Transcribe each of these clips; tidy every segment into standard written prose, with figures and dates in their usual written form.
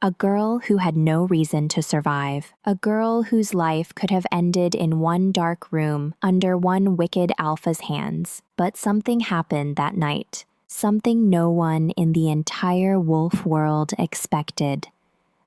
A girl who had no reason to survive. A girl whose life could have ended in one dark room under one wicked alpha's hands. But something happened that night. Something no one in the entire wolf world expected.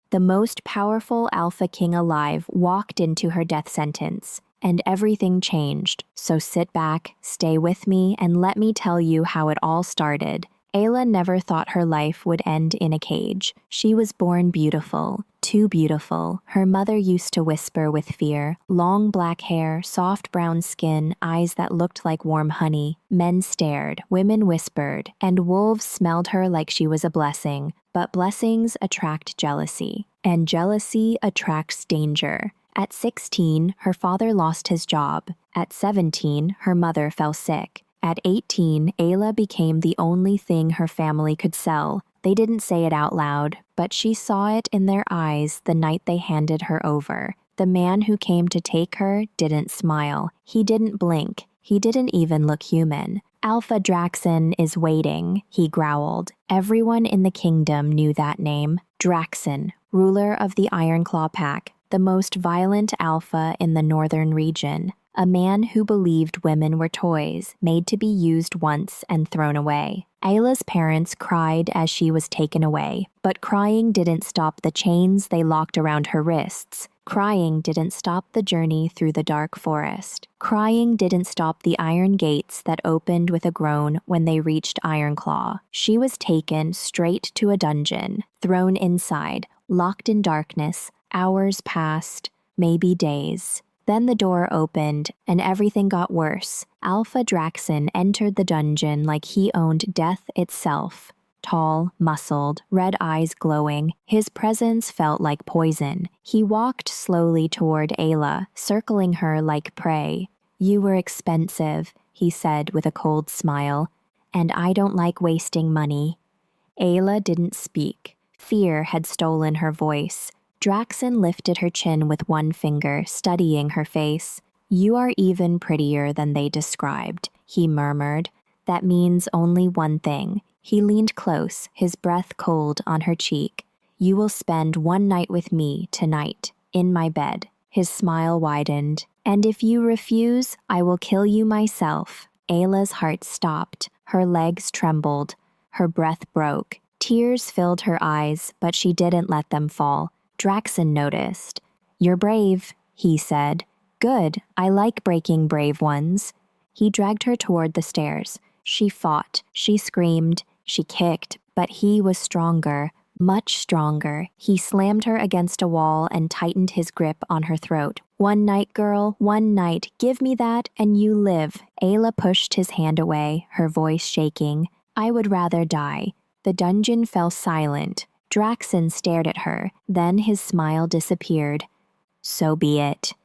The most powerful alpha king alive walked into her death sentence, and everything changed. So sit back, stay with me, and let me tell you how it all started. Ayla never thought her life would end in a cage. She was born beautiful, too beautiful. Her mother used to whisper with fear. Long black hair, soft brown skin, eyes that looked like warm honey. Men stared, women whispered, and wolves smelled her like she was a blessing. But blessings attract jealousy, and jealousy attracts danger. At 16, her father lost his job. At 17, her mother fell sick. At 18, Ayla became the only thing her family could sell. They didn't say it out loud, but she saw it in their eyes the night they handed her over. The man who came to take her didn't smile. He didn't blink. He didn't even look human. Alpha Draxen is waiting, he growled. Everyone in the kingdom knew that name. Draxen, ruler of the Ironclaw Pack, the most violent alpha in the northern region. A man who believed women were toys, made to be used once and thrown away. Ayla's parents cried as she was taken away, but crying didn't stop the chains they locked around her wrists. Crying didn't stop the journey through the dark forest. Crying didn't stop the iron gates that opened with a groan when they reached Ironclaw. She was taken straight to a dungeon, thrown inside, locked in darkness. Hours passed, maybe days. Then the door opened, and everything got worse. Alpha Draxen entered the dungeon like he owned death itself. Tall, muscled, red eyes glowing, his presence felt like poison. He walked slowly toward Ayla, circling her like prey. "You were expensive," he said with a cold smile, "and I don't like wasting money." Ayla didn't speak. Fear had stolen her voice. Draxen lifted her chin with one finger, studying her face. "You are even prettier than they described," he murmured. "That means only one thing." He leaned close, his breath cold on her cheek. "You will spend one night with me tonight, in my bed." His smile widened. "And if you refuse, I will kill you myself." Ayla's heart stopped. Her legs trembled. Her breath broke. Tears filled her eyes, but she didn't let them fall. Draxen noticed. "You're brave," he said. "Good, I like breaking brave ones." He dragged her toward the stairs. She fought, she screamed, she kicked, but he was stronger, much stronger. He slammed her against a wall and tightened his grip on her throat. "One night, girl, one night. Give me that, and you live." Ayla pushed his hand away, her voice shaking. "I would rather die." The dungeon fell silent. Draxen stared at her, then his smile disappeared. "So be it."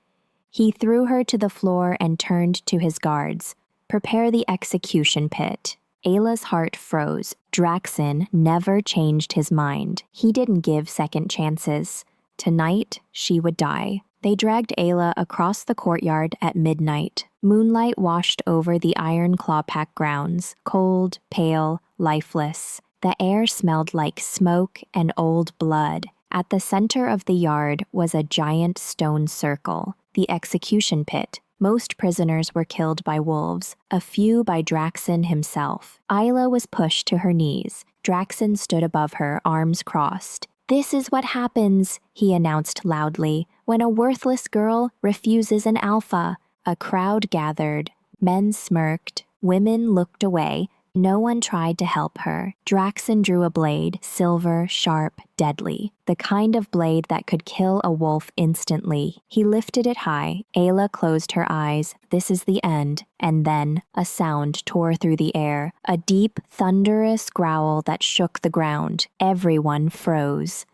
He threw her to the floor and turned to his guards. "Prepare the execution pit." Ayla's heart froze. Draxen never changed his mind. He didn't give second chances. Tonight, she would die. They dragged Ayla across the courtyard at midnight. Moonlight washed over the Ironclaw Pack grounds, cold, pale, lifeless. The air smelled like smoke and old blood. At the center of the yard was a giant stone circle, the execution pit. Most prisoners were killed by wolves, a few by Draxen himself. Ayla was pushed to her knees. Draxen stood above her, arms crossed. "This is what happens," he announced loudly, "when a worthless girl refuses an alpha." A crowd gathered. Men smirked. Women looked away. No one tried to help her. Draxen drew a blade, silver, sharp, deadly. The kind of blade that could kill a wolf instantly. He lifted it high. Ayla closed her eyes. This is the end. And then, a sound tore through the air. A deep, thunderous growl that shook the ground. Everyone froze.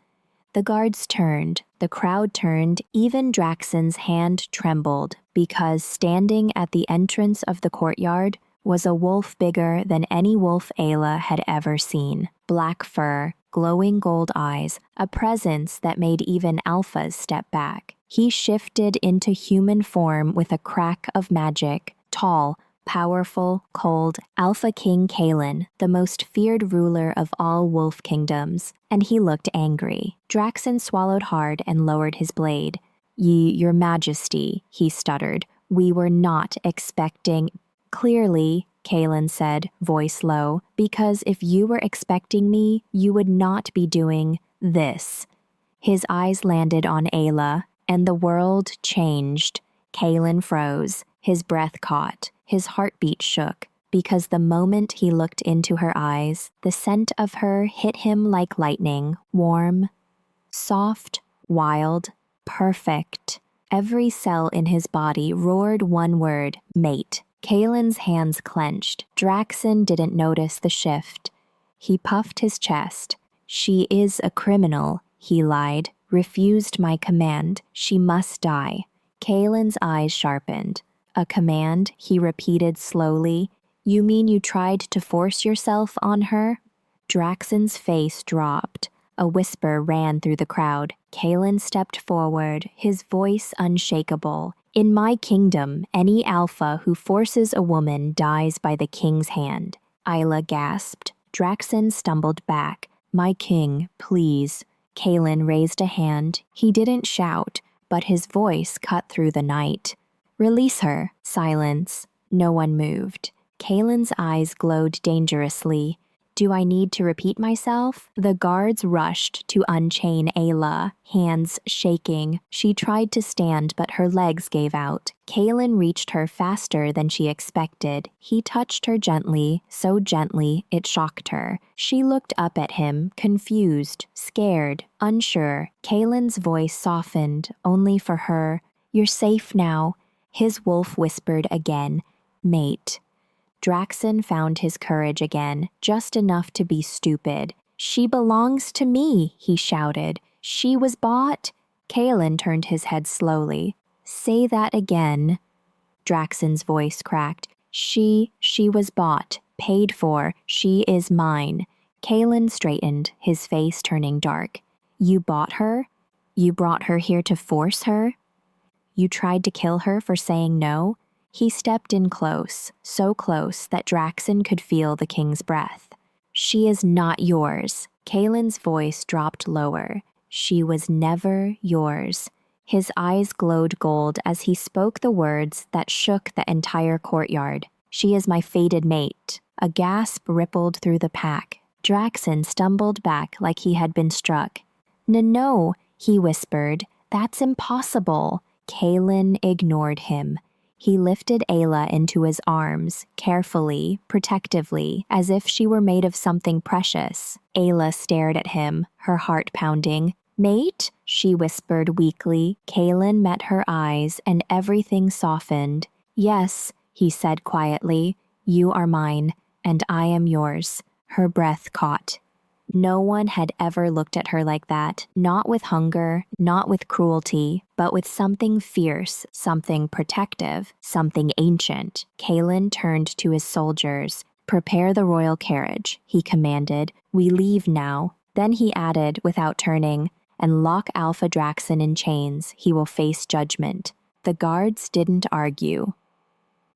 The guards turned. The crowd turned. Even Draxen's hand trembled, because standing at the entrance of the courtyard was a wolf bigger than any wolf Ayla had ever seen. Black fur, glowing gold eyes, a presence that made even alphas step back. He shifted into human form with a crack of magic, tall, powerful, cold, Alpha King Kalen, the most feared ruler of all wolf kingdoms, and he looked angry. Draxen swallowed hard and lowered his blade. Your Majesty, he stuttered. We were not expecting. Clearly, Kalen said, voice low, because if you were expecting me, you would not be doing this. His eyes landed on Ayla, and the world changed. Kalen froze, his breath caught, his heartbeat shook, because the moment he looked into her eyes, the scent of her hit him like lightning, warm, soft, wild, perfect. Every cell in his body roared one word, mate. Kalen's hands clenched. Draxen didn't notice the shift. He puffed his chest. She is a criminal, he lied. Refused my command. She must die. Kalen's eyes sharpened. A command, he repeated slowly. You mean you tried to force yourself on her? Draxen's face dropped. A whisper ran through the crowd. Kalen stepped forward, his voice unshakable. In my kingdom, any alpha who forces a woman dies by the king's hand. Ayla gasped. Draxen stumbled back. My king, please. Kalen raised a hand. He didn't shout, but his voice cut through the night. Release her. Silence. No one moved. Kalen's eyes glowed dangerously. Do I need to repeat myself? The guards rushed to unchain Ayla, hands shaking. She tried to stand, but her legs gave out. Kalen reached her faster than she expected. He touched her gently, so gently it shocked her. She looked up at him, confused, scared, unsure. Kalen's voice softened, only for her. You're safe now. His wolf whispered again, mate. Draxen found his courage again, just enough to be stupid. She belongs to me, he shouted. She was bought. Kalen turned his head slowly. Say that again. Draxen's voice cracked. She was bought, paid for. She is mine. Kalen straightened, his face turning dark. You bought her? You brought her here to force her? You tried to kill her for saying no? He stepped in close, so close that Draxen could feel the king's breath. She is not yours. Kalen's voice dropped lower. She was never yours. His eyes glowed gold as he spoke the words that shook the entire courtyard. She is my fated mate. A gasp rippled through the pack. Draxen stumbled back like he had been struck. No, he whispered. That's impossible. Kalen ignored him. He lifted Ayla into his arms, carefully, protectively, as if she were made of something precious. Ayla stared at him, her heart pounding. Mate? She whispered weakly. Kalen met her eyes, and everything softened. Yes, he said quietly. You are mine, and I am yours. Her breath caught. No one had ever looked at her like that, not with hunger, not with cruelty, but with something fierce, something protective, something ancient. Kalen turned to his soldiers. Prepare the royal carriage, he commanded. We leave now. Then he added, without turning, and lock Alpha Draxen in chains. He will face judgment. The guards didn't argue.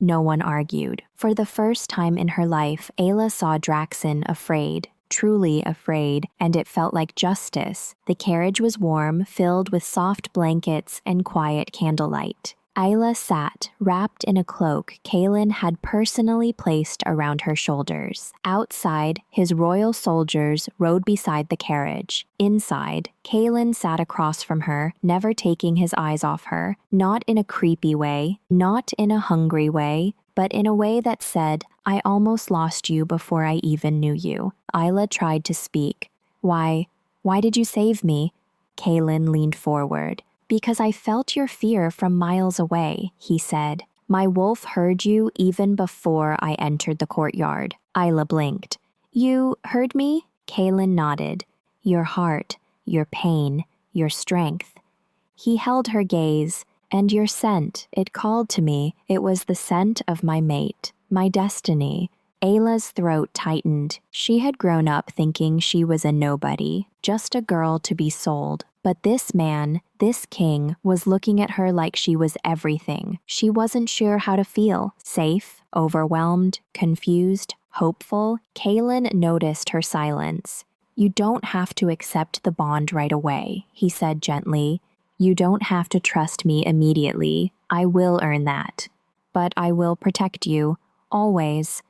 No one argued. For the first time in her life, Ayla saw Draxen afraid. Truly afraid, and it felt like justice. The carriage was warm, filled with soft blankets and quiet candlelight. Ayla sat, wrapped in a cloak Kalen had personally placed around her shoulders. Outside, his royal soldiers rode beside the carriage. Inside, Kalen sat across from her, never taking his eyes off her, not in a creepy way, not in a hungry way, but in a way that said, I almost lost you before I even knew you. Ayla tried to speak. Why did you save me? Kalen leaned forward. Because I felt your fear from miles away, he said. My wolf heard you even before I entered the courtyard. Ayla blinked. You heard me? Kalen nodded. Your heart, your pain, your strength. He held her gaze. And your scent, it called to me. It was the scent of my mate, my destiny. Ayla's throat tightened. She had grown up thinking she was a nobody, just a girl to be sold. But this man, this king, was looking at her like she was everything. She wasn't sure how to feel, safe Overwhelmed, confused, hopeful, Kaylin noticed her silence. "You don't have to accept the bond right away," he said gently. "You don't have to trust me immediately. I will earn that. But I will protect you, always."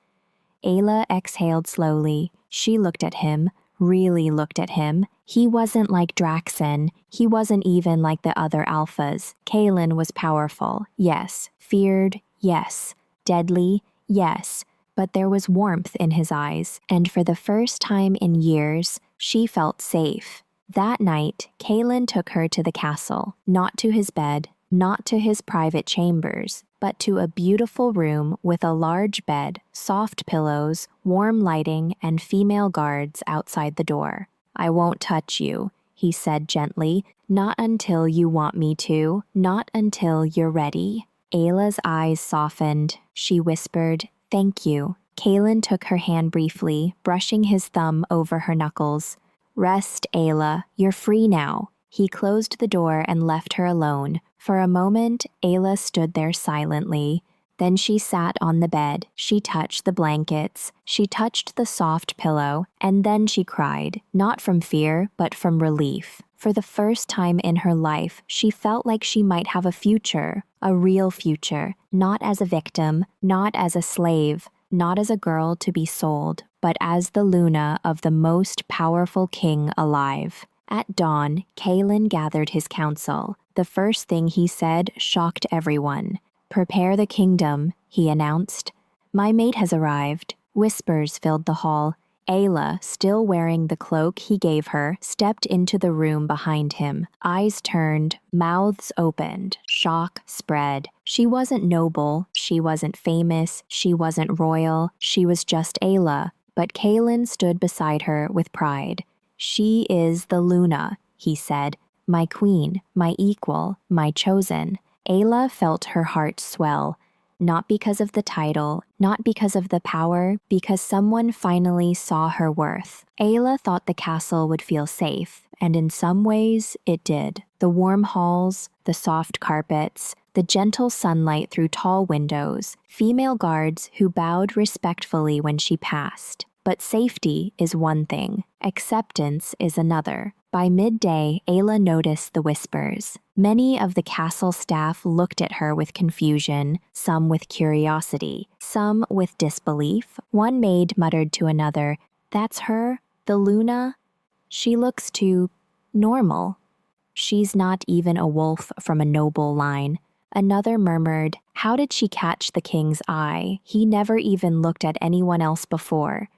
Ayla exhaled slowly. She looked at him, really looked at him. He wasn't like Draxen. He wasn't even like the other alphas. Kaylin was powerful, yes. Feared, yes. Deadly, yes. But there was warmth in his eyes, and for the first time in years, she felt safe. That night, Kaylin took her to the castle, not to his bed, not to his private chambers, but to a beautiful room with a large bed, soft pillows, warm lighting, and female guards outside the door. "I won't touch you," he said gently, "not until you want me to, not until you're ready." Ayla's eyes softened. She whispered, "Thank you." Kaylin took her hand briefly, brushing his thumb over her knuckles. "Rest, Ayla. You're free now." He closed the door and left her alone. For a moment, Ayla stood there silently. Then she sat on the bed. She touched the blankets. She touched the soft pillow. And then she cried, not from fear, but from relief. For the first time in her life, she felt like she might have a future, a real future, not as a victim, not as a slave, not as a girl to be sold, but as the Luna of the most powerful king alive. At dawn, Kaylin gathered his council. The first thing he said shocked everyone. "Prepare the kingdom," he announced. "My mate has arrived." Whispers filled the hall. Ayla, still wearing the cloak he gave her, stepped into the room behind him. Eyes turned, mouths opened, shock spread. She wasn't noble, she wasn't famous, she wasn't royal, she was just Ayla. But Kaylin stood beside her with pride. "She is the Luna," he said. "My queen, my equal, my chosen." Ayla felt her heart swell. Not because of the title, not because of the power, because someone finally saw her worth. Ayla thought the castle would feel safe, and in some ways it did. The warm halls, the soft carpets, the gentle sunlight through tall windows, female guards who bowed respectfully when she passed. But safety is one thing, acceptance is another. By midday, Ayla noticed the whispers. Many of the castle staff looked at her with confusion, some with curiosity, some with disbelief. One maid muttered to another, "That's her? The Luna? She looks too normal. She's not even a wolf from a noble line." Another murmured, "How did she catch the king's eye? He never even looked at anyone else before."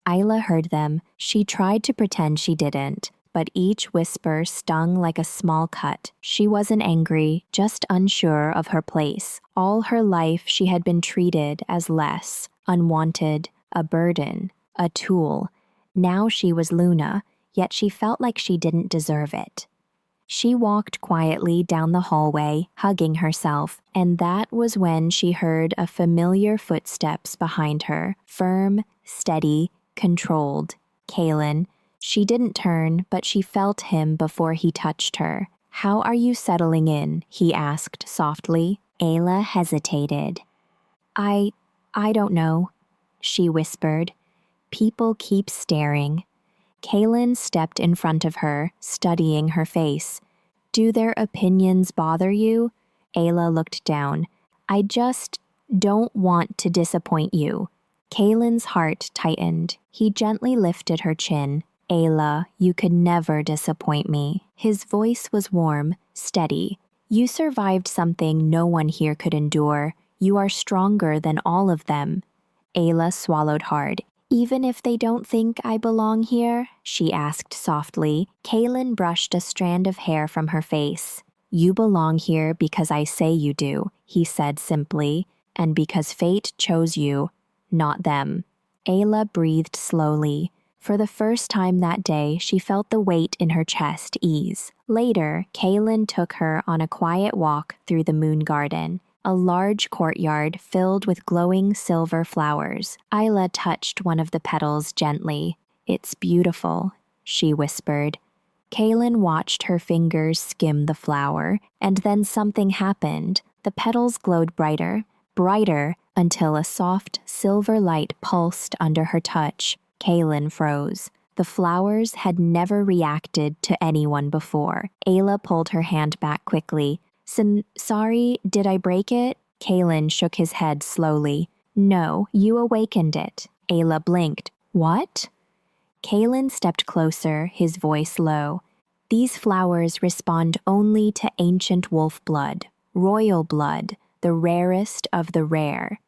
Ayla heard them. She tried to pretend she didn't, but each whisper stung like a small cut. She wasn't angry, just unsure of her place. All her life she had been treated as less, unwanted, a burden, a tool. Now she was Luna, yet she felt like she didn't deserve it. She walked quietly down the hallway, hugging herself, and that was when she heard a familiar footsteps behind her, firm, steady, controlled. Kaylin. She didn't turn, but she felt him before he touched her. "How are you settling in?" he asked softly. Ayla hesitated. I don't know," she whispered. "People keep staring." Kaylin stepped in front of her, studying her face. "Do their opinions bother you?" Ayla looked down. "I just don't want to disappoint you." Kaylin's heart tightened. He gently lifted her chin. "Ayla, you could never disappoint me." His voice was warm, steady. "You survived something no one here could endure. You are stronger than all of them." Ayla swallowed hard. "Even if they don't think I belong here?" she asked softly. Kaylin brushed a strand of hair from her face. "You belong here because I say you do," he said simply, "and because fate chose you, not them." Ayla breathed slowly. For the first time that day, she felt the weight in her chest ease. Later, Kaylin took her on a quiet walk through the moon garden, a large courtyard filled with glowing silver flowers. Ayla touched one of the petals gently. "It's beautiful," she whispered. Kaylin watched her fingers skim the flower, and then something happened. The petals glowed brighter. Brighter until a soft, silver light pulsed under her touch. Kaylin froze. The flowers had never reacted to anyone before. Ayla pulled her hand back quickly. Sorry, did I break it? Kaylin shook his head slowly. No, you awakened it. Ayla blinked. What? Kaylin stepped closer, his voice low. These flowers respond only to ancient wolf blood, royal blood, the rarest of the rare.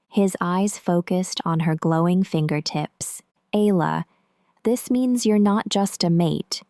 His eyes focused on her glowing fingertips. Ayla, this means you're not just a mate.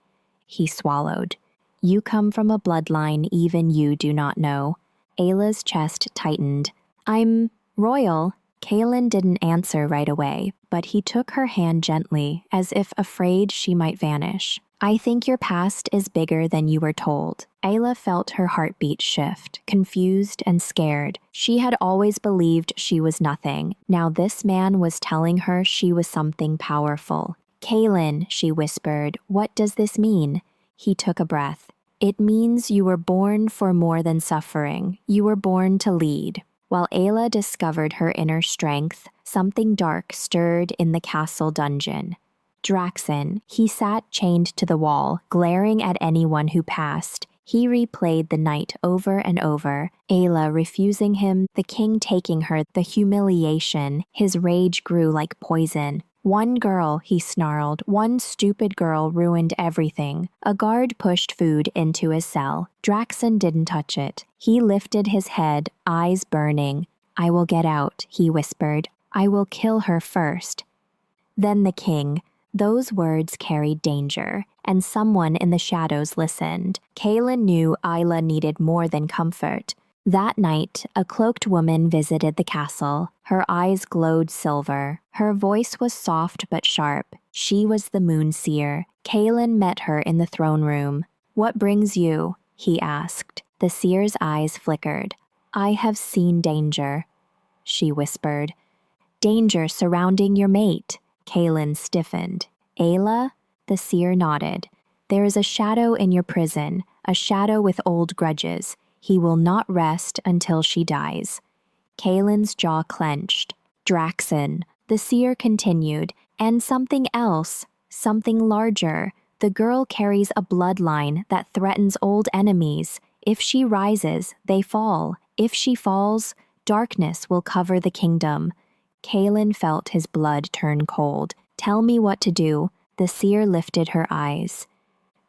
He swallowed. You come from a bloodline even you do not know. Ayla's chest tightened. I'm royal. Kaylin didn't answer right away, but he took her hand gently, as if afraid she might vanish. I think your past is bigger than you were told. Ayla felt her heartbeat shift, confused and scared. She had always believed she was nothing. Now this man was telling her she was something powerful. Kaylin, she whispered, what does this mean? He took a breath. It means you were born for more than suffering. You were born to lead. While Ayla discovered her inner strength, something dark stirred in the castle dungeon. Draxen, he sat chained to the wall, glaring at anyone who passed. He replayed the night over and over, Ayla refusing him, the king taking her, the humiliation. His rage grew like poison. One girl, he snarled, one stupid girl ruined everything. A guard pushed food into his cell. Draxen didn't touch it. He lifted his head, eyes burning. I will get out, he whispered. I will kill her first. Then the king. Those words carried danger, and someone in the shadows listened. Kaylin knew Ayla needed more than comfort. That night, a cloaked woman visited the castle. Her eyes glowed silver. Her voice was soft but sharp. She was the moon seer. Kaylin met her in the throne room. What brings you? He asked. The seer's eyes flickered. I have seen danger, she whispered. Danger surrounding your mate. Kaylin stiffened. Ayla? The seer nodded. There is a shadow in your prison, a shadow with old grudges. He will not rest until she dies. Kaylin's jaw clenched. Draxen, the seer continued, and something else, something larger. The girl carries a bloodline that threatens old enemies. If she rises, they fall. If she falls, darkness will cover the kingdom. Kaylin felt his blood turn cold. Tell me what to do. The seer lifted her eyes.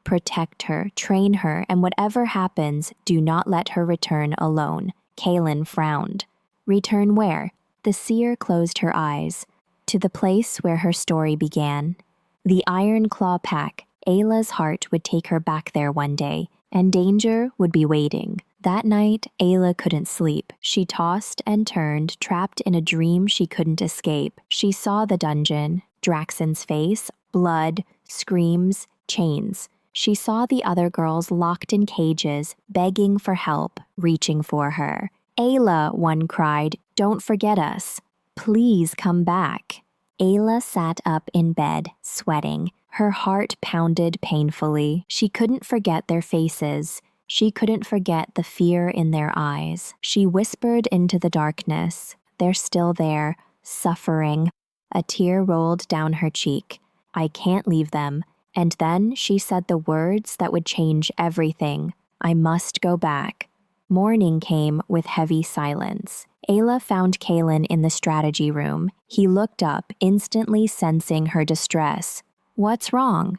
Protect her, train her, and whatever happens, do not let her return alone. Kaylin frowned. Return where? The seer closed her eyes. To the place where her story began. The Iron Claw Pack. Ayla's heart would take her back there one day, and danger would be waiting. That night, Ayla couldn't sleep. She tossed and turned, trapped in a dream she couldn't escape. She saw the dungeon, Draxen's face, blood, screams, chains. She saw the other girls locked in cages, begging for help, reaching for her. Ayla, one cried, don't forget us. Please come back. Ayla sat up in bed, sweating. Her heart pounded painfully. She couldn't forget their faces. She couldn't forget the fear in their eyes. She whispered into the darkness. They're still there, suffering. A tear rolled down her cheek. I can't leave them. And then she said the words that would change everything. I must go back. Morning came with heavy silence. Ayla found Kaylin in the strategy room. He looked up, instantly sensing her distress. What's wrong?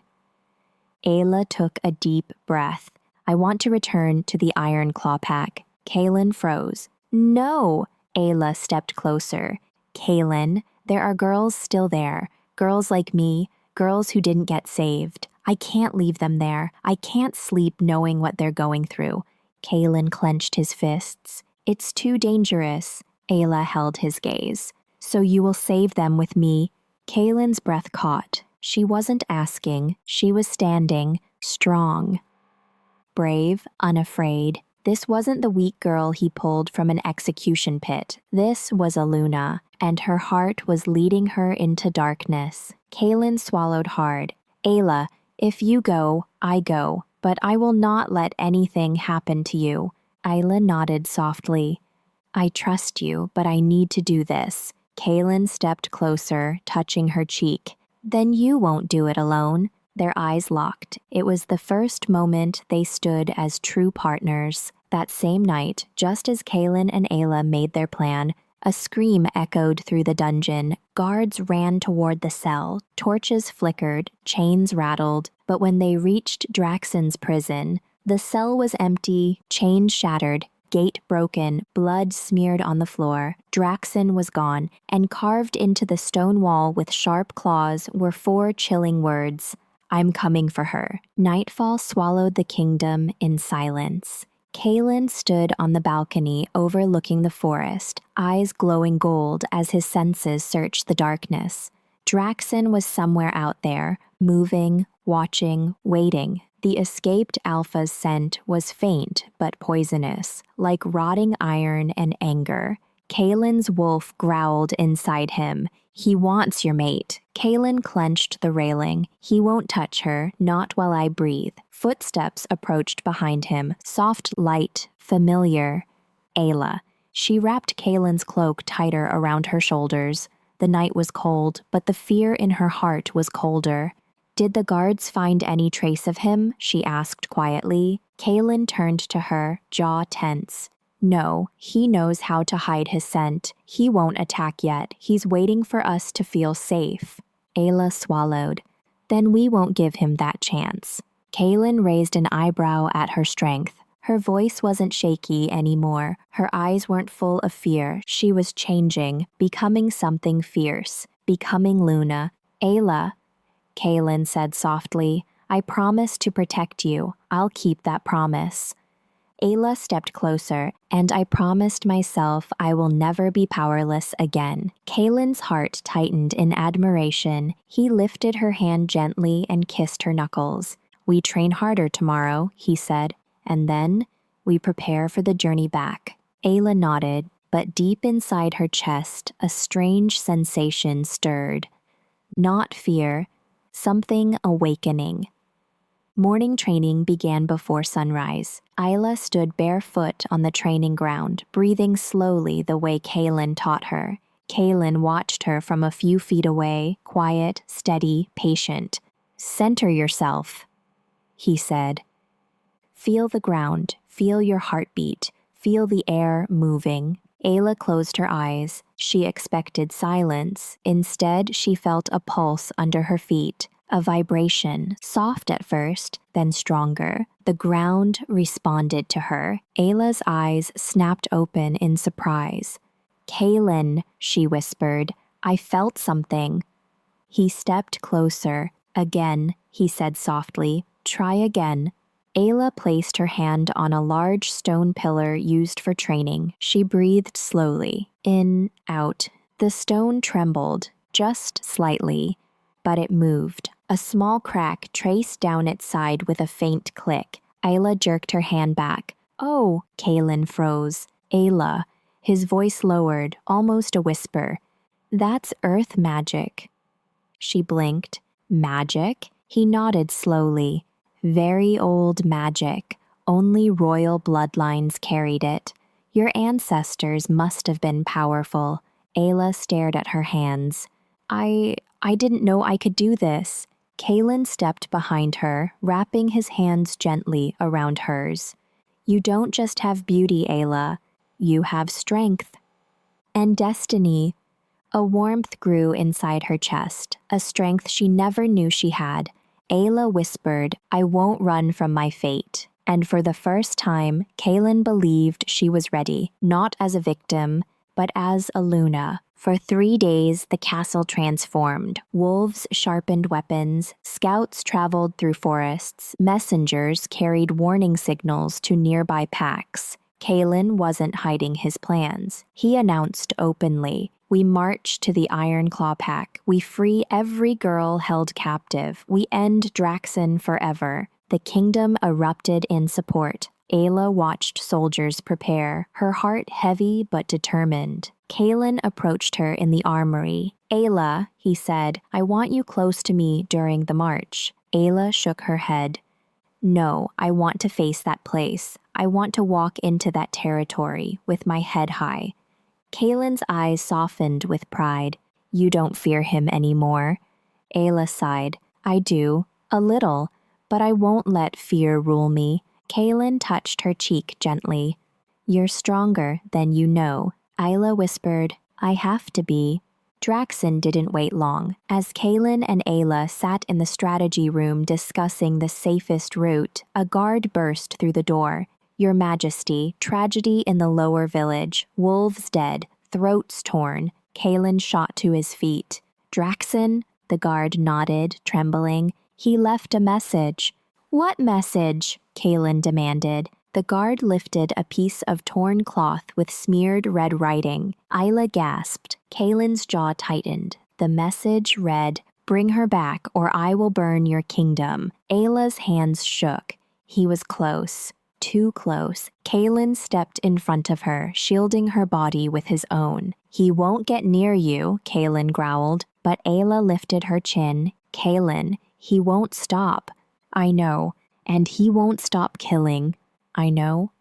Ayla took a deep breath. I want to return to the Iron Claw Pack. Kaylin froze. No! Ayla stepped closer. Kaylin, there are girls still there. Girls like me. Girls who didn't get saved. I can't leave them there. I can't sleep knowing what they're going through. Kaylin clenched his fists. It's too dangerous. Ayla held his gaze. So you will save them with me? Kaylin's breath caught. She wasn't asking. She was standing, strong. Brave, unafraid. This wasn't the weak girl he pulled from an execution pit. This was Aluna, and her heart was leading her into darkness. Kaylin swallowed hard. Ayla, if you go, I go, but I will not let anything happen to you. Ayla nodded softly. I trust you, but I need to do this. Kaylin stepped closer, touching her cheek. Then you won't do it alone. Their eyes locked. It was the first moment they stood as true partners. That same night, just as Kaylin and Ayla made their plan, a scream echoed through the dungeon. Guards ran toward the cell. Torches flickered, chains rattled. But when they reached Draxon's prison, the cell was empty, chains shattered, gate broken, blood smeared on the floor. Draxon was gone, and carved into the stone wall with sharp claws were 4 chilling words: I'm coming for her. Nightfall swallowed the kingdom in silence. Kaylin stood on the balcony overlooking the forest, eyes glowing gold as his senses searched the darkness. Draxon was somewhere out there, moving, watching, waiting. The escaped alpha's scent was faint but poisonous, like rotting iron and anger. Kaylin's wolf growled inside him. He wants your mate. Kaylin clenched the railing. He won't touch her, not while I breathe. Footsteps approached behind him, soft, light, familiar. Ayla. She wrapped Kaylin's cloak tighter around her shoulders. The night was cold, but the fear in her heart was colder. Did the guards find any trace of him? She asked quietly. Kaylin turned to her, jaw tense. No, he knows how to hide his scent. He won't attack yet. He's waiting for us to feel safe. Ayla swallowed. Then we won't give him that chance. Kaylin raised an eyebrow at her strength. Her voice wasn't shaky anymore. Her eyes weren't full of fear. She was changing, becoming something fierce, becoming Luna. Ayla, Kaylin said softly, I promise to protect you. I'll keep that promise. Ayla stepped closer, and I promised myself I will never be powerless again. Kaylin's heart tightened in admiration. He lifted her hand gently and kissed her knuckles. We train harder tomorrow, he said, and then we prepare for the journey back. Ayla nodded, but deep inside her chest, a strange sensation stirred. Not fear, something awakening. Morning training began before sunrise. Ayla stood barefoot on the training ground, breathing slowly the way Kaylin taught her. Kaylin watched her from a few feet away, quiet, steady, patient. Center yourself, he said. Feel the ground, feel your heartbeat, feel the air moving. Ayla closed her eyes. She expected silence. Instead, she felt a pulse under her feet. A vibration, soft at first, then stronger. The ground responded to her. Ayla's eyes snapped open in surprise. Kaylin, she whispered, I felt something. He stepped closer. Again, he said softly, try again. Ayla placed her hand on a large stone pillar used for training. She breathed slowly. In, out. The stone trembled, just slightly, but it moved. A small crack traced down its side with a faint click. Ayla jerked her hand back. Oh, Kaylin froze. Ayla. His voice lowered, almost a whisper. That's earth magic. She blinked. Magic? He nodded slowly. Very old magic. Only royal bloodlines carried it. Your ancestors must have been powerful. Ayla stared at her hands. I didn't know I could do this. Kaylin stepped behind her, wrapping his hands gently around hers. You don't just have beauty, Ayla. You have strength. And destiny. A warmth grew inside her chest, a strength she never knew she had. Ayla whispered, I won't run from my fate. And for the first time, Kaylin believed she was ready, not as a victim, but as a Luna. For 3 days, the castle transformed. Wolves sharpened weapons, scouts traveled through forests, messengers carried warning signals to nearby packs. Kaylin wasn't hiding his plans. He announced openly, we march to the Iron Claw Pack. We free every girl held captive. We end Draxon forever. The kingdom erupted in support. Ayla watched soldiers prepare, her heart heavy but determined. Kaylin approached her in the armory. Ayla, he said, I want you close to me during the march. Ayla shook her head. No, I want to face that place. I want to walk into that territory with my head high. Kaylin's eyes softened with pride. You don't fear him anymore. Ayla sighed. I do, a little, but I won't let fear rule me. Kaylin touched her cheek gently. You're stronger than you know. Ayla whispered, I have to be. Draxen didn't wait long. As Kaylin and Ayla sat in the strategy room discussing the safest route, a guard burst through the door. Your Majesty, tragedy in the lower village. Wolves dead, throats torn. Kaylin shot to his feet. Draxen? The guard nodded, trembling. He left a message. What message? Kaylin demanded. The guard lifted a piece of torn cloth with smeared red writing. Ayla gasped. Kaylin's jaw tightened. The message read, Bring her back or I will burn your kingdom. Ayla's hands shook. He was close. Too close. Kaylin stepped in front of her, shielding her body with his own. He won't get near you, Kaylin growled, but Ayla lifted her chin. Kaylin, he won't stop. I know. And he won't stop killing. I know.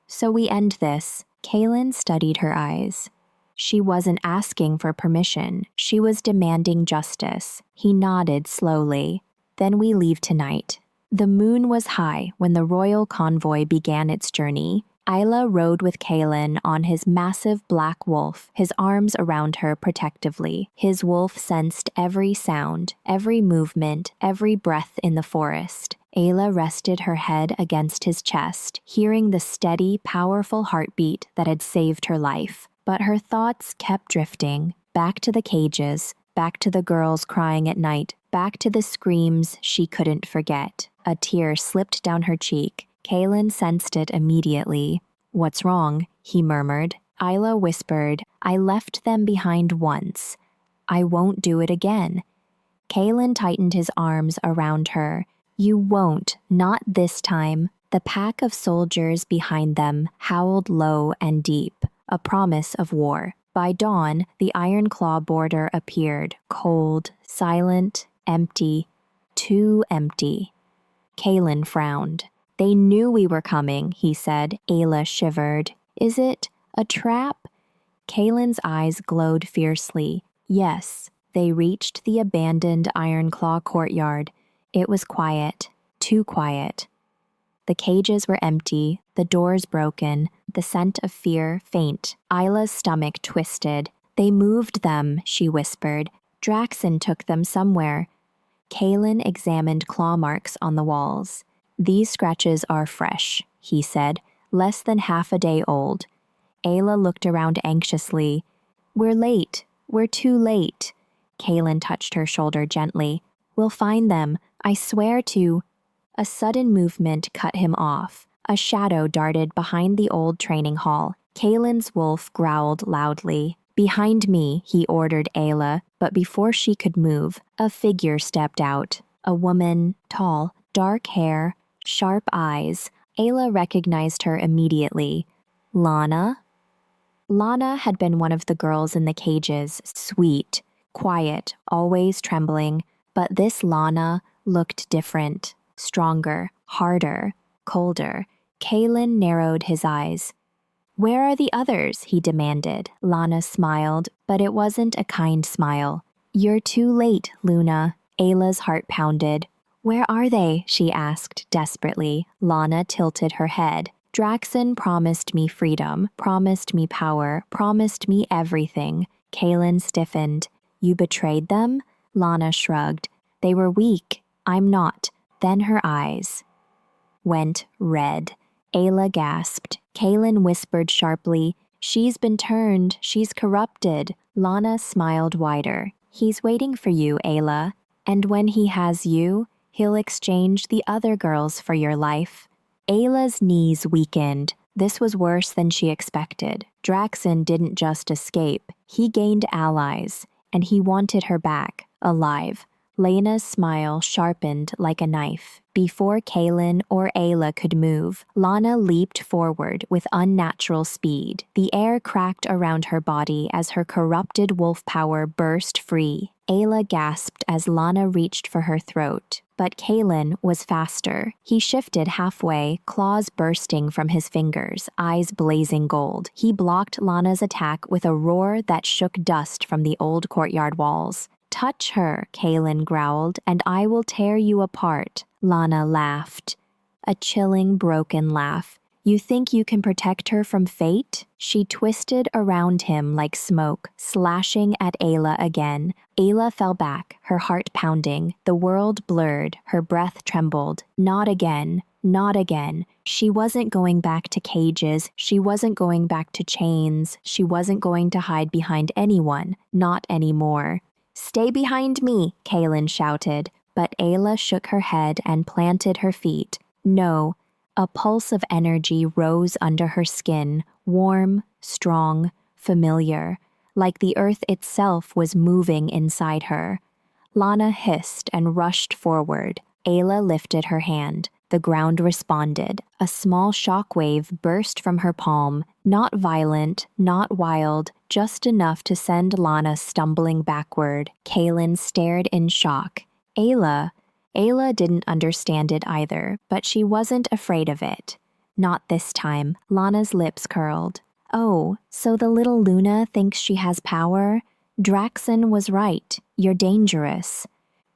So we end this. Kaylin studied her eyes. She wasn't asking for permission. She was demanding justice. He nodded slowly. Then we leave tonight. The moon was high when the royal convoy began its journey. Ayla rode with Kaylin on his massive black wolf, his arms around her protectively. His wolf sensed every sound, every movement, every breath in the forest. Ayla rested her head against his chest, hearing the steady, powerful heartbeat that had saved her life. But her thoughts kept drifting, back to the cages, back to the girls crying at night, back to the screams she couldn't forget. A tear slipped down her cheek. Kaylin sensed it immediately. What's wrong? He murmured. Ayla whispered, I left them behind once. I won't do it again. Kaylin tightened his arms around her. You won't, not this time. The pack of soldiers behind them howled low and deep, a promise of war. By dawn, the Iron Claw border appeared, cold, silent, empty, too empty. Kaylin frowned. They knew we were coming, he said. Ayla shivered. Is it a trap? Kaylin's eyes glowed fiercely. Yes. They reached the abandoned Ironclaw courtyard. It was quiet, too quiet. The cages were empty, the doors broken, the scent of fear faint. Ayla's stomach twisted. They moved them, she whispered. Draxen took them somewhere. Kaylin examined claw marks on the walls. These scratches are fresh, he said, less than half a day old. Ayla looked around anxiously. We're late. We're too late. Kaylin touched her shoulder gently. We'll find them. I swear to. A sudden movement cut him off. A shadow darted behind the old training hall. Kaylin's wolf growled loudly. Behind me, he ordered Ayla, but before she could move, a figure stepped out. A woman, tall, dark hair, sharp eyes. Ayla recognized her immediately. Lana? Lana had been one of the girls in the cages, sweet, quiet, always trembling, but this Lana looked different, stronger, harder, colder. Kaylin narrowed his eyes. Where are the others? He demanded. Lana smiled, but it wasn't a kind smile. You're too late, Luna. Ayla's heart pounded. Where are they? She asked desperately. Lana tilted her head. Draxen promised me freedom, promised me power, promised me everything. Kaylin stiffened. You betrayed them? Lana shrugged. They were weak. I'm not. Then her eyes went red. Ayla gasped. Kaylin whispered sharply, She's been turned. She's corrupted. Lana smiled wider. He's waiting for you, Ayla. And when he has you, he'll exchange the other girls for your life. Ayla's knees weakened. This was worse than she expected. Draxen didn't just escape. He gained allies, and he wanted her back, alive. Lena's smile sharpened like a knife. Before Kaylin or Ayla could move, Lana leaped forward with unnatural speed. The air cracked around her body as her corrupted wolf power burst free. Ayla gasped as Lana reached for her throat. But Kalen was faster. He shifted halfway, claws bursting from his fingers, eyes blazing gold. He blocked Lana's attack with a roar that shook dust from the old courtyard walls. "Touch her," Kalen growled, "and I will tear you apart." Lana laughed. A chilling, broken laugh. "You think you can protect her from fate?" She twisted around him like smoke, slashing at Ayla again. Ayla fell back, her heart pounding. The world blurred, her breath trembled. Not again. Not again. She wasn't going back to cages. She wasn't going back to chains. She wasn't going to hide behind anyone. Not anymore. "Stay behind me," Kalen shouted, but Ayla shook her head and planted her feet. No. A pulse of energy rose under her skin, warm, strong, familiar, like the earth itself was moving inside her. Lana hissed and rushed forward. Ayla lifted her hand. The ground responded. A small shockwave burst from her palm, not violent, not wild, just enough to send Lana stumbling backward. Kalen stared in shock. Ayla didn't understand it either, but she wasn't afraid of it. Not this time. Lana's lips curled. "Oh, so the little Luna thinks she has power? Draxen was right. You're dangerous."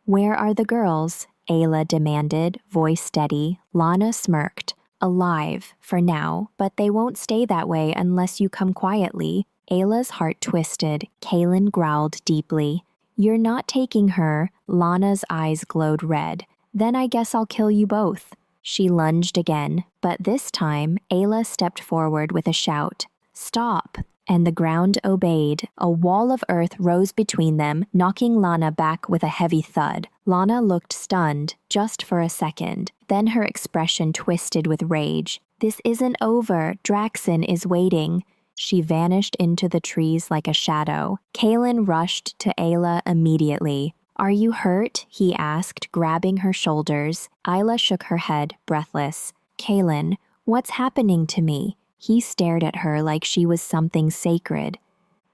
"Where are the girls?" Ayla demanded, voice steady. Lana smirked. "Alive, for now, but they won't stay that way unless you come quietly." Ayla's heart twisted. Kalen growled deeply. "You're not taking her." Lana's eyes glowed red. "Then I guess I'll kill you both." She lunged again, but this time Ayla stepped forward with a shout. "Stop!" And the ground obeyed. A wall of earth rose between them, knocking Lana back with a heavy thud. Lana looked stunned, just for a second. Then her expression twisted with rage. "This isn't over. Draxen is waiting." She vanished into the trees like a shadow. Kalen rushed to Ayla immediately. "Are you hurt?" he asked, grabbing her shoulders. Ayla shook her head, breathless. "Kalen, what's happening to me?" He stared at her like she was something sacred.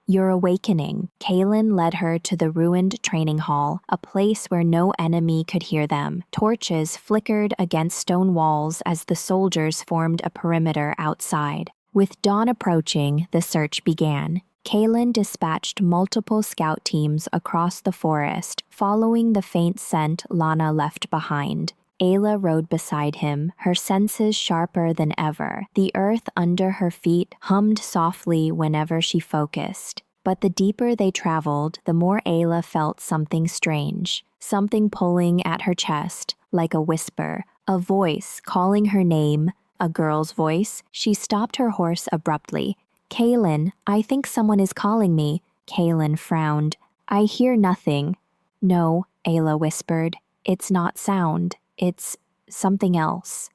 "You're awakening." Kalen led her to the ruined training hall, a place where no enemy could hear them. Torches flickered against stone walls as the soldiers formed a perimeter outside. With dawn approaching, the search began. Kalen dispatched multiple scout teams across the forest, following the faint scent Lana left behind. Ayla rode beside him, her senses sharper than ever. The earth under her feet hummed softly whenever she focused. But the deeper they traveled, the more Ayla felt something strange, something pulling at her chest, like a whisper, a voice calling her name. A girl's voice. She stopped her horse abruptly. "Kalen, I think someone is calling me." Kalen frowned. "I hear nothing." "No," Ayla whispered. "It's not sound. It's something else."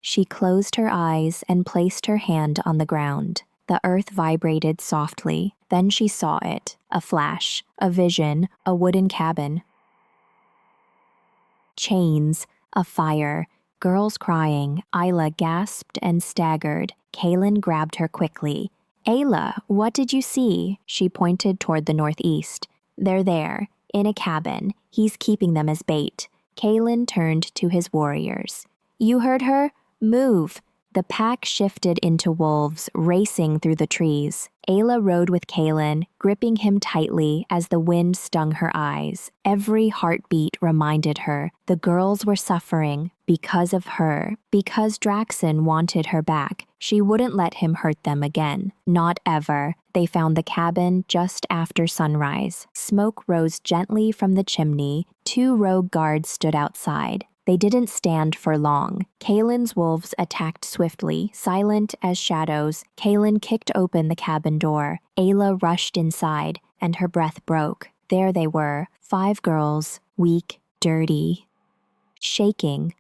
She closed her eyes and placed her hand on the ground. The earth vibrated softly. Then she saw it. A flash, a vision, a wooden cabin. Chains, a fire. Girls crying. Ayla gasped and staggered. Kalen grabbed her quickly. "Ayla, what did you see?" She pointed toward the northeast. "They're there, in a cabin. He's keeping them as bait." Kalen turned to his warriors. "You heard her? Move!" The pack shifted into wolves, racing through the trees. Ayla rode with Kalen, gripping him tightly as the wind stung her eyes. Every heartbeat reminded her the girls were suffering because of her, because Draxen wanted her back. She wouldn't let him hurt them again. Not ever. They found the cabin just after sunrise. Smoke rose gently from the chimney. 2 rogue guards stood outside. They didn't stand for long. Kalen's wolves attacked swiftly, silent as shadows. Kalen kicked open the cabin door. Ayla rushed inside, and her breath broke. There they were, 5 girls, weak, dirty, shaking,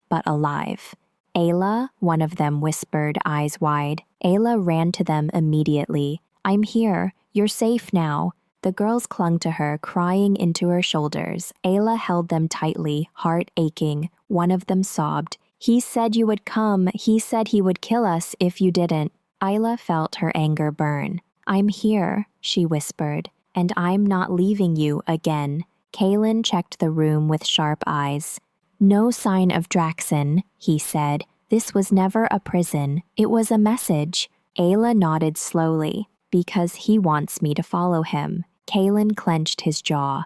but alive. "Ayla," one of them whispered, eyes wide. Ayla ran to them immediately. "I'm here. You're safe now." The girls clung to her, crying into her shoulders. Ayla held them tightly, heart aching. One of them sobbed. "He said you would come. He said he would kill us if you didn't." Ayla felt her anger burn. "I'm here," she whispered, "and I'm not leaving you again." Kalen checked the room with sharp eyes. No sign of Draxon, he said. This was never a prison. It was a message. Ayla nodded slowly. Because he wants me to follow him. Kalen clenched his jaw.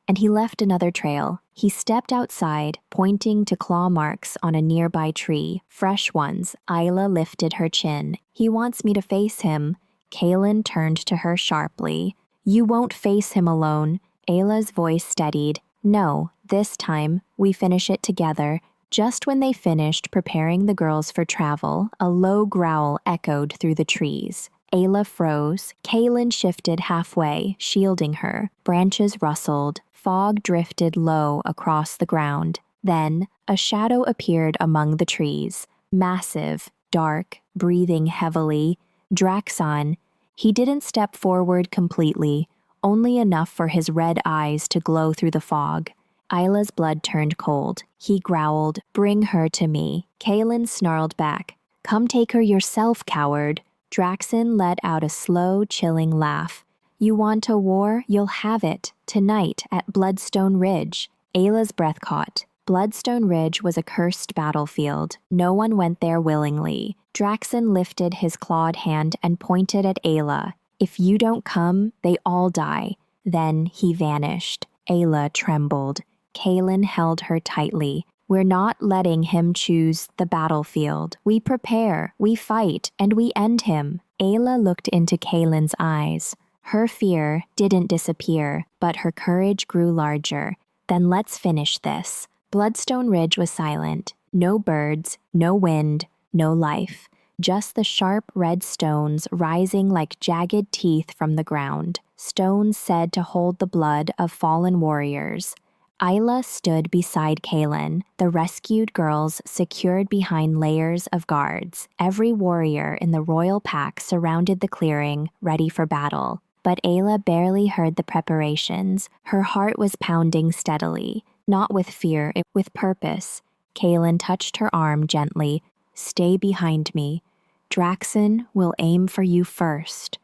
And he left another trail. He stepped outside, pointing to claw marks on a nearby tree, fresh ones. Ayla lifted her chin. He wants me to face him. Kalen turned to her sharply. You won't face him alone. Ayla's voice steadied. No, this time, we finish it together. Just when they finished preparing the girls for travel, a low growl echoed through the trees. Ayla froze. Kalen shifted halfway, shielding her. Branches rustled. Fog drifted low across the ground. Then, a shadow appeared among the trees. Massive, dark, breathing heavily. Draxon. He didn't step forward completely, only enough for his red eyes to glow through the fog. Ayla's blood turned cold. He growled, Bring her to me. Kalen snarled back. Come take her yourself, coward. Draxon let out a slow, chilling laugh. You want a war? You'll have it. Tonight at Bloodstone Ridge. Ayla's breath caught. Bloodstone Ridge was a cursed battlefield. No one went there willingly. Draxon lifted his clawed hand and pointed at Ayla. If you don't come, they all die. Then he vanished. Ayla trembled. Kalen held her tightly. We're not letting him choose the battlefield. We prepare, we fight, and we end him. Ayla looked into Kalen's eyes. Her fear didn't disappear, but her courage grew larger. Then let's finish this. Bloodstone Ridge was silent. No birds, no wind, no life. Just the sharp red stones rising like jagged teeth from the ground. Stones said to hold the blood of fallen warriors. Ayla stood beside Kalen, the rescued girls secured behind layers of guards. Every warrior in the royal pack surrounded the clearing, ready for battle. But Ayla barely heard the preparations. Her heart was pounding steadily, not with fear, with purpose. Kalen touched her arm gently. Stay behind me. Draxon will aim for you first.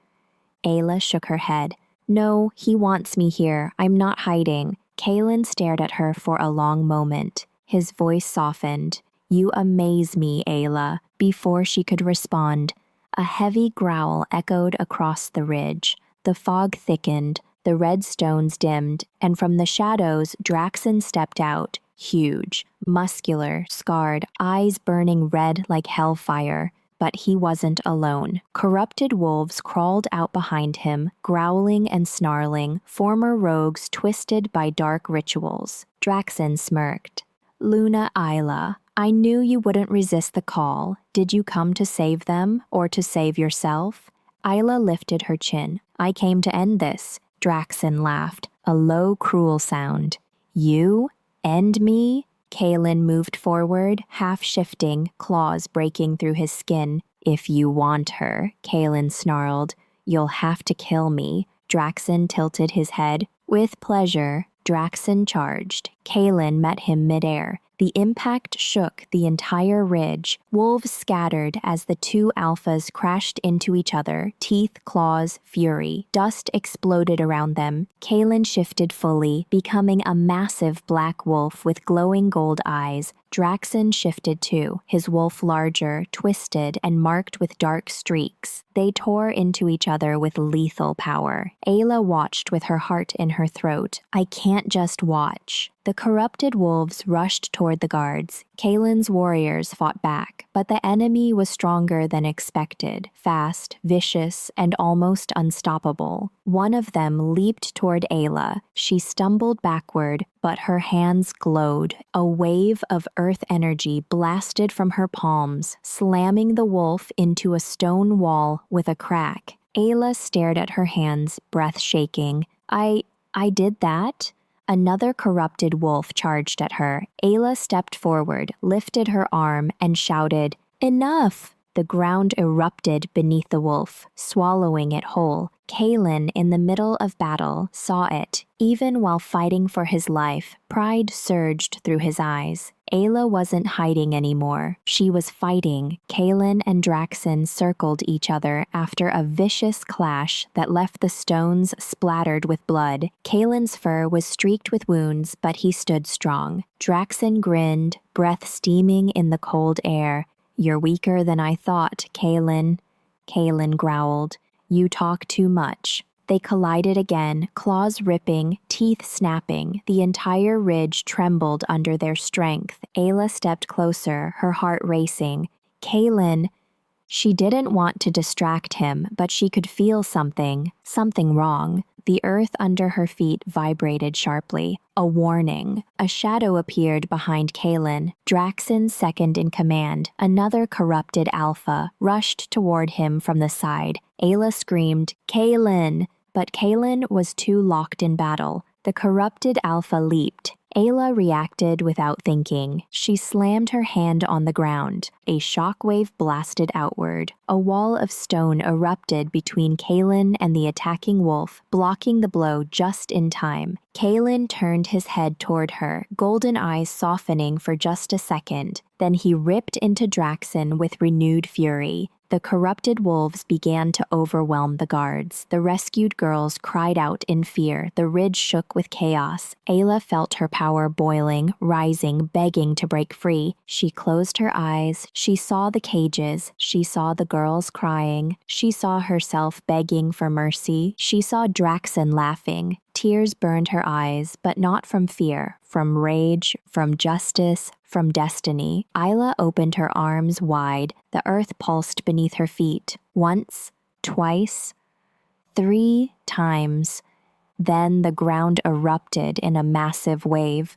Ayla shook her head. No, he wants me here. I'm not hiding. Kalen stared at her for a long moment. His voice softened. You amaze me, Ayla. Before she could respond, a heavy growl echoed across the ridge. The fog thickened, the red stones dimmed, and from the shadows, Draxon stepped out, huge, muscular, scarred, eyes burning red like hellfire. But he wasn't alone. Corrupted wolves crawled out behind him, growling and snarling, former rogues twisted by dark rituals. Draxon smirked. Luna Ayla, I knew you wouldn't resist the call. Did you come to save them, or to save yourself? Ayla lifted her chin. I came to end this. Draxon laughed, a low, cruel sound. You? End me? Kalen moved forward, half-shifting, claws breaking through his skin. If you want her, Kalen snarled. You'll have to kill me. Draxon tilted his head. With pleasure, Draxon charged. Kalen met him midair. The impact shook the entire ridge. Wolves scattered as the two alphas crashed into each other, teeth, claws, fury. Dust exploded around them. Kalen shifted fully, becoming a massive black wolf with glowing gold eyes. Draxon shifted too, his wolf larger, twisted, and marked with dark streaks. They tore into each other with lethal power. Ayla watched with her heart in her throat. I can't just watch. The corrupted wolves rushed toward the guards. Kalen's warriors fought back, but the enemy was stronger than expected, fast, vicious, and almost unstoppable. One of them leaped toward Ayla. She stumbled backward, but her hands glowed. A wave of earth energy blasted from her palms, slamming the wolf into a stone wall with a crack. Ayla stared at her hands, breath shaking. I did that? Another corrupted wolf charged at her. Ayla stepped forward, lifted her arm, and shouted, Enough! The ground erupted beneath the wolf, swallowing it whole. Kaelin, in the middle of battle, saw it. Even while fighting for his life, pride surged through his eyes. Ayla wasn't hiding anymore. She was fighting. Kaelin and Draxen circled each other after a vicious clash that left the stones splattered with blood. Kaelin's fur was streaked with wounds, but he stood strong. Draxen grinned, breath steaming in the cold air. "You're weaker than I thought, Kaelin." Kaelin growled. "You talk too much." They collided again, claws ripping, teeth snapping. The entire ridge trembled under their strength. Ayla stepped closer, her heart racing. "Kaelin." She didn't want to distract him, but she could feel something wrong. The earth under her feet vibrated sharply. A warning. A shadow appeared behind Kaelin. Draxen, second in command, another corrupted alpha, rushed toward him from the side. Ayla screamed, "Kaelin!" But Kaelin was too locked in battle. The corrupted alpha leaped. Ayla reacted without thinking. She slammed her hand on the ground. A shockwave blasted outward. A wall of stone erupted between Kaelin and the attacking wolf, blocking the blow just in time. Kaelin turned his head toward her, golden eyes softening for just a second. Then he ripped into Draxen with renewed fury. The corrupted wolves began to overwhelm the guards. The rescued girls cried out in fear. The ridge shook with chaos. Ayla felt her power boiling, rising, begging to break free. She closed her eyes. She saw the cages. She saw the girls crying. She saw herself begging for mercy. She saw Draxen laughing. Tears burned her eyes, but not from fear, from rage, from justice, from destiny. Ayla opened her arms wide. The earth pulsed beneath her feet. Once, twice, 3 times. Then the ground erupted in a massive wave.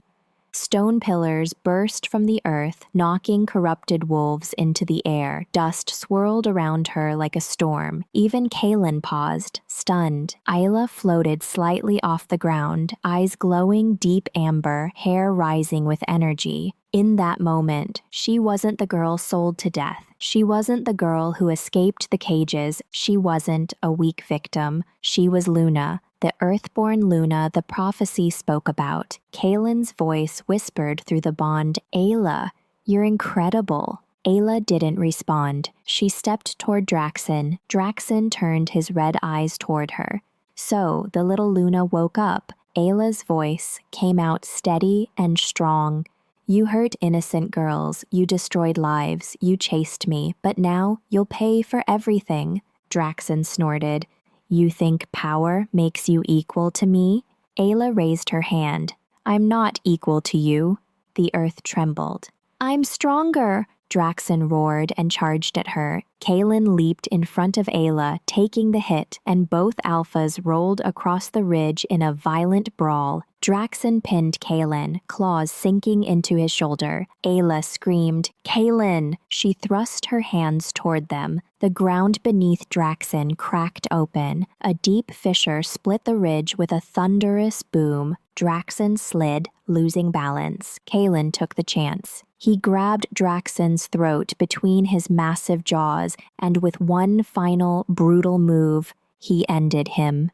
Stone pillars burst from the earth, knocking corrupted wolves into the air. Dust swirled around her like a storm. Even Kaelin paused, stunned. Ayla floated slightly off the ground, eyes glowing deep amber, hair rising with energy. In that moment, she wasn't the girl sold to death. She wasn't the girl who escaped the cages. She wasn't a weak victim. She was Luna. The earthborn Luna the prophecy spoke about. Kaelin's voice whispered through the bond, "Ayla, you're incredible." Ayla didn't respond. She stepped toward Draxen. Draxen turned his red eyes toward her. So the little Luna woke up. Ayla's voice came out steady and strong. "You hurt innocent girls. You destroyed lives. You chased me. But now you'll pay for everything." Draxen snorted. "You think power makes you equal to me?" Ayla raised her hand. "I'm not equal to you." The earth trembled. "I'm stronger!" Draxen roared and charged at her. Kaelin leaped in front of Ayla, taking the hit, and both alphas rolled across the ridge in a violent brawl. Draxen pinned Kaelin, claws sinking into his shoulder. Ayla screamed, "Kaelin!" She thrust her hands toward them. The ground beneath Draxen cracked open. A deep fissure split the ridge with a thunderous boom. Draxen slid, losing balance. Kaelin took the chance. He grabbed Draxen's throat between his massive jaws, and with one final, brutal move, he ended him.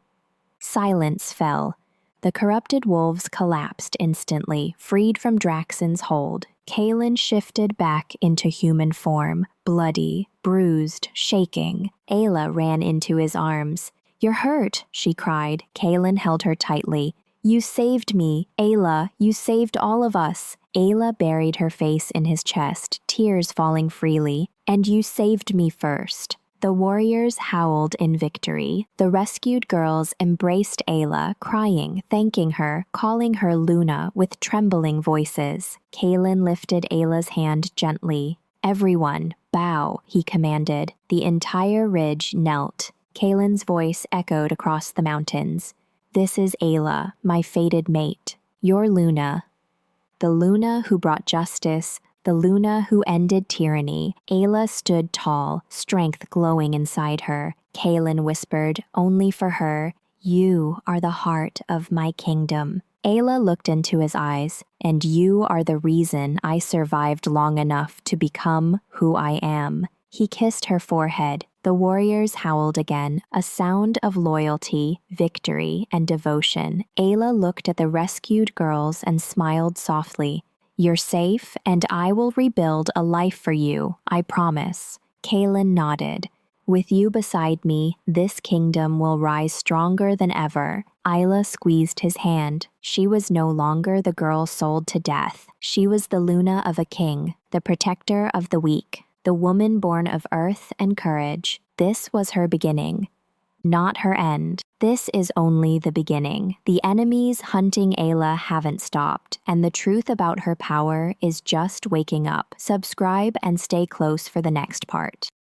Silence fell. The corrupted wolves collapsed instantly, freed from Draxen's hold. Kaelin shifted back into human form, bloody, bruised, shaking. Ayla ran into his arms. "You're hurt," she cried. Kaelin held her tightly. "You saved me, Ayla. You saved all of us." Ayla buried her face in his chest, tears falling freely. "And you saved me first." The warriors howled in victory. The rescued girls embraced Ayla, crying, thanking her, calling her Luna with trembling voices. Kaelin lifted Ayla's hand gently. "Everyone, bow," he commanded. The entire ridge knelt. Kaelin's voice echoed across the mountains. "This is Ayla, my fated mate. Your Luna." The Luna who brought justice, the Luna who ended tyranny. Ayla stood tall, strength glowing inside her. Kaelin whispered, "Only for her, you are the heart of my kingdom." Ayla looked into his eyes, "And you are the reason I survived long enough to become who I am." He kissed her forehead. The warriors howled again, a sound of loyalty, victory, and devotion. Ayla looked at the rescued girls and smiled softly. "You're safe, and I will rebuild a life for you, I promise." Kaelin nodded. "With you beside me, this kingdom will rise stronger than ever." Isla squeezed his hand. She was no longer the girl sold to death. She was the Luna of a king, the protector of the weak, the woman born of earth and courage. This was her beginning, not her end. This is only the beginning. The enemies hunting Ayla haven't stopped, and the truth about her power is just waking up. Subscribe and stay close for the next part.